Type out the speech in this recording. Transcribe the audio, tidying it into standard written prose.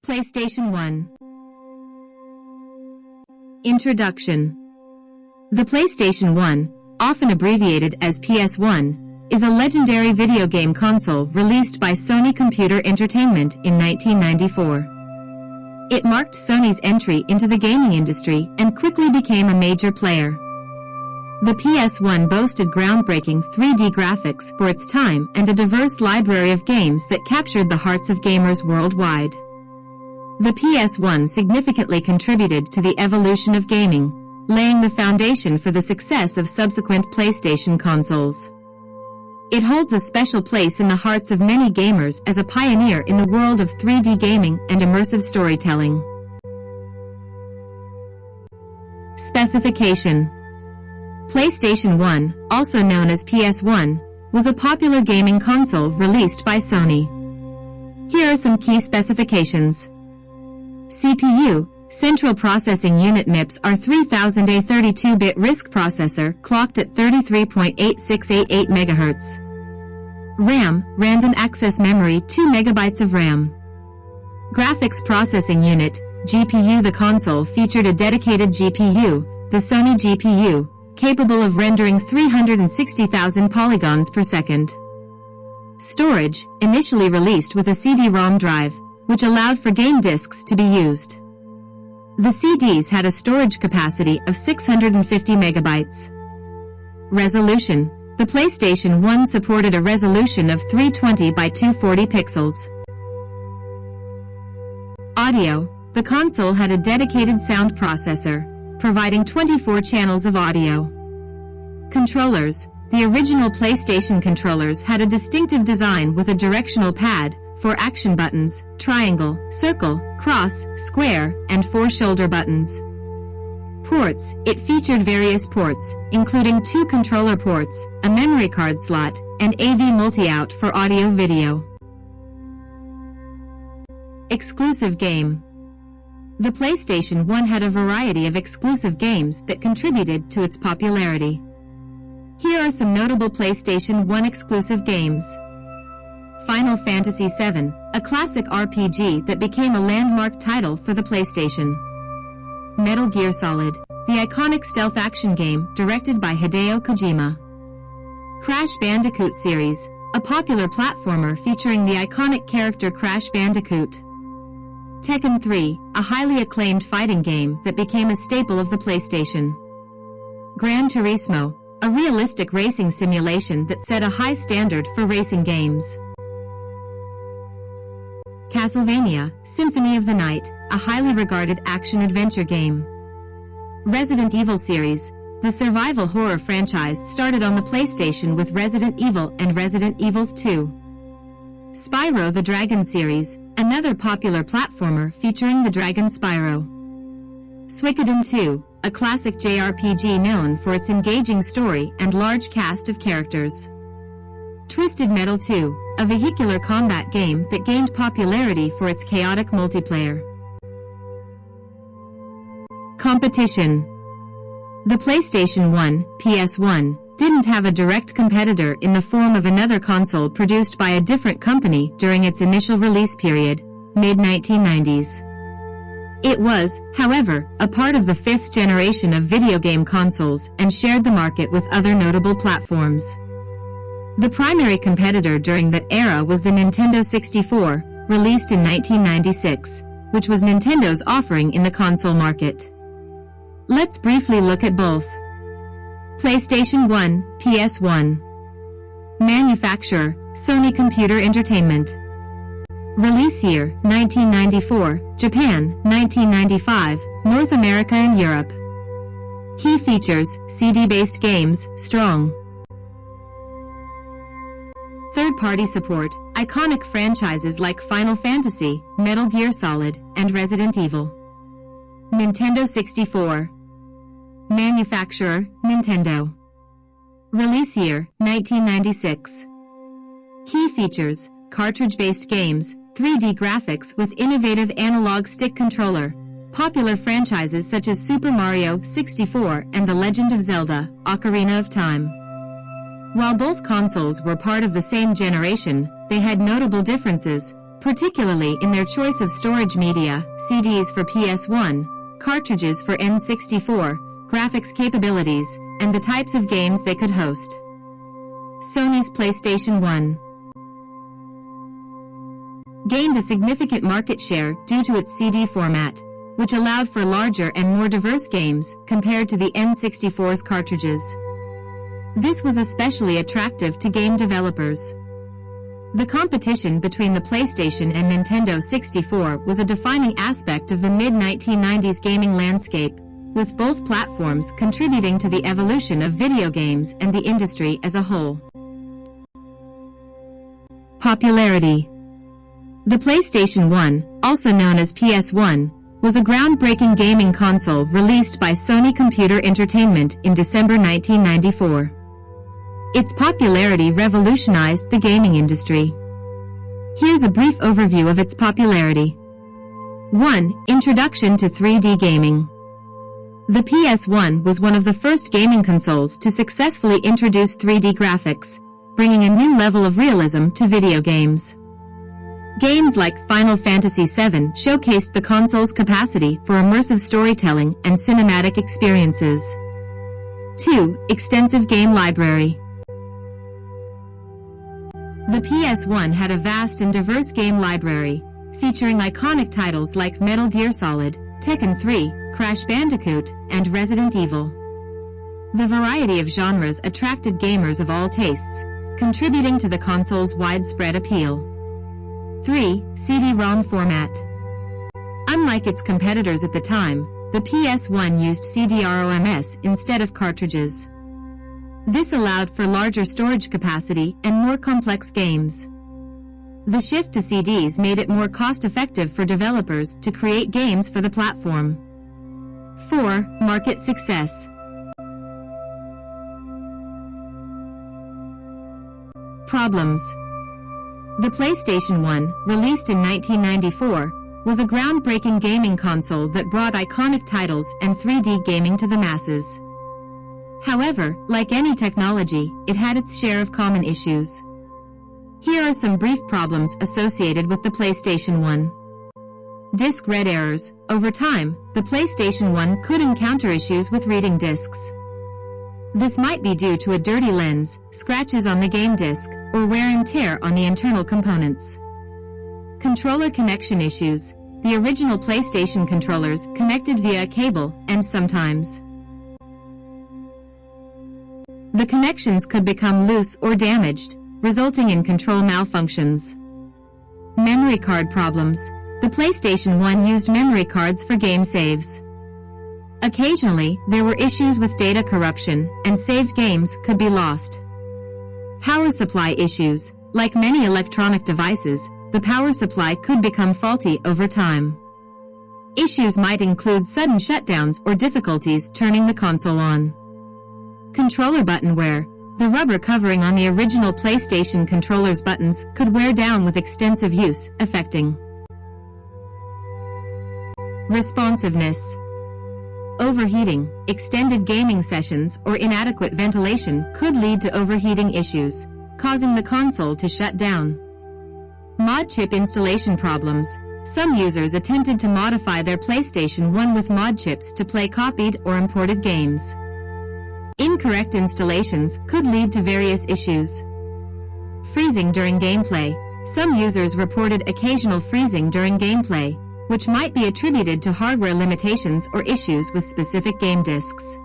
PlayStation 1. Introduction. The PlayStation 1, often abbreviated as PS1, is a legendary video game console released by Sony Computer Entertainment in 1994. It marked Sony's entry into the gaming industry and quickly became a major player. The PS1 boasted groundbreaking 3D graphics for its time and a diverse library of games that captured the hearts of gamers worldwide. The PS1 significantly contributed to the evolution of gaming, laying the foundation for the success of subsequent PlayStation consoles. It holds a special place in the hearts of many gamers as a pioneer in the world of 3D gaming and immersive storytelling. Specification. PlayStation 1, also known as PS1, was a popular gaming console released by Sony. Here are some key specifications. CPU, Central Processing Unit MIPS are 3000, a 32-bit RISC processor clocked at 33.8688 MHz. RAM, Random Access Memory 2 MB of RAM. Graphics Processing Unit, GPU. The console featured a dedicated GPU, the Sony GPU, capable of rendering 360,000 polygons per second. Storage, initially released with a CD-ROM drive, which allowed for game discs to be used. The CDs had a storage capacity of 650 megabytes. Resolution. The PlayStation 1 supported a resolution of 320 by 240 pixels. Audio. The console had a dedicated sound processor, providing 24 channels of audio. Controllers. The original PlayStation controllers had a distinctive design with a directional pad for action buttons, triangle, circle, cross, square, and 4 shoulder buttons. Ports. It featured various ports, including 2 controller ports, a memory card slot, and AV multi-out for audio-video. Exclusive game. The PlayStation 1 had a variety of exclusive games that contributed to its popularity. Here are some notable PlayStation 1 exclusive games. Final Fantasy VII, a classic RPG that became a landmark title for the PlayStation. Metal Gear Solid, the iconic stealth action game directed by Hideo Kojima. Crash Bandicoot series, a popular platformer featuring the iconic character Crash Bandicoot. Tekken 3, a highly acclaimed fighting game that became a staple of the PlayStation. Gran Turismo, a realistic racing simulation that set a high standard for racing games. Castlevania, Symphony of the Night, a highly regarded action-adventure game. Resident Evil series, the survival horror franchise started on the PlayStation with Resident Evil and Resident Evil 2. Spyro the Dragon series, another popular platformer featuring the dragon Spyro. Suikoden 2, a classic JRPG known for its engaging story and large cast of characters. Twisted Metal 2, a vehicular combat game that gained popularity for its chaotic multiplayer. Competition. The PlayStation 1, PS1, didn't have a direct competitor in the form of another console produced by a different company during its initial release period, mid-1990s. It was, however, a part of the 5th generation of video game consoles and shared the market with other notable platforms. The primary competitor during that era was the Nintendo 64, released in 1996, which was Nintendo's offering in the console market. Let's briefly look at both. PlayStation 1, PS1. Manufacturer, Sony Computer Entertainment. Release year, 1994, Japan, 1995, North America and Europe. Key features, CD-based games, strong. Third-party support, iconic franchises like Final Fantasy, Metal Gear Solid, and Resident Evil. Nintendo 64. Manufacturer, Nintendo. Release year, 1996. Key features, cartridge-based games, 3D graphics with innovative analog stick controller, popular franchises such as Super Mario 64 and The Legend of Zelda, Ocarina of Time. While both consoles were part of the same generation, they had notable differences, particularly in their choice of storage media, CDs for PS1, cartridges for N64, graphics capabilities, and the types of games they could host. Sony's PlayStation 1 gained a significant market share due to its CD format, which allowed for larger and more diverse games compared to the N64's cartridges. This was especially attractive to game developers. The competition between the PlayStation and Nintendo 64 was a defining aspect of the mid-1990s gaming landscape, with both platforms contributing to the evolution of video games and the industry as a whole. Popularity. The PlayStation 1, also known as PS1, was a groundbreaking gaming console released by Sony Computer Entertainment in December 1994. Its popularity revolutionized the gaming industry. Here's a brief overview of its popularity. 1. Introduction to 3D gaming. The PS1 was one of the first gaming consoles to successfully introduce 3D graphics, bringing a new level of realism to video games. Games like Final Fantasy VII showcased the console's capacity for immersive storytelling and cinematic experiences. 2. Extensive game library. The PS1 had a vast and diverse game library, featuring iconic titles like Metal Gear Solid, Tekken 3, Crash Bandicoot, and Resident Evil. The variety of genres attracted gamers of all tastes, contributing to the console's widespread appeal. 3. CD-ROM format. Unlike its competitors at the time, the PS1 used CD-ROMs instead of cartridges. This allowed for larger storage capacity and more complex games. The shift to CDs made it more cost-effective for developers to create games for the platform. 4. Market success. Problems. The PlayStation 1, released in 1994, was a groundbreaking gaming console that brought iconic titles and 3D gaming to the masses. However, like any technology, it had its share of common issues. Here are some brief problems associated with the PlayStation 1. Disk read errors. Over time, the PlayStation 1 could encounter issues with reading discs. This might be due to a dirty lens, scratches on the game disc, or wear and tear on the internal components. Controller connection issues. The original PlayStation controllers connected via a cable, and sometimes the connections could become loose or damaged, resulting in control malfunctions. Memory card problems. The PlayStation 1 used memory cards for game saves. Occasionally, there were issues with data corruption, and saved games could be lost. Power supply issues. Like many electronic devices, the power supply could become faulty over time. Issues might include sudden shutdowns or difficulties turning the console on. Controller button wear. The rubber covering on the original PlayStation controller's buttons could wear down with extensive use, affecting responsiveness. Overheating. Extended gaming sessions or inadequate ventilation could lead to overheating issues, causing the console to shut down. Mod chip installation problems. Some users attempted to modify their PlayStation 1 with mod chips to play copied or imported games. Incorrect installations could lead to various issues. Freezing during gameplay. Some users reported occasional freezing during gameplay, which might be attributed to hardware limitations or issues with specific game disks.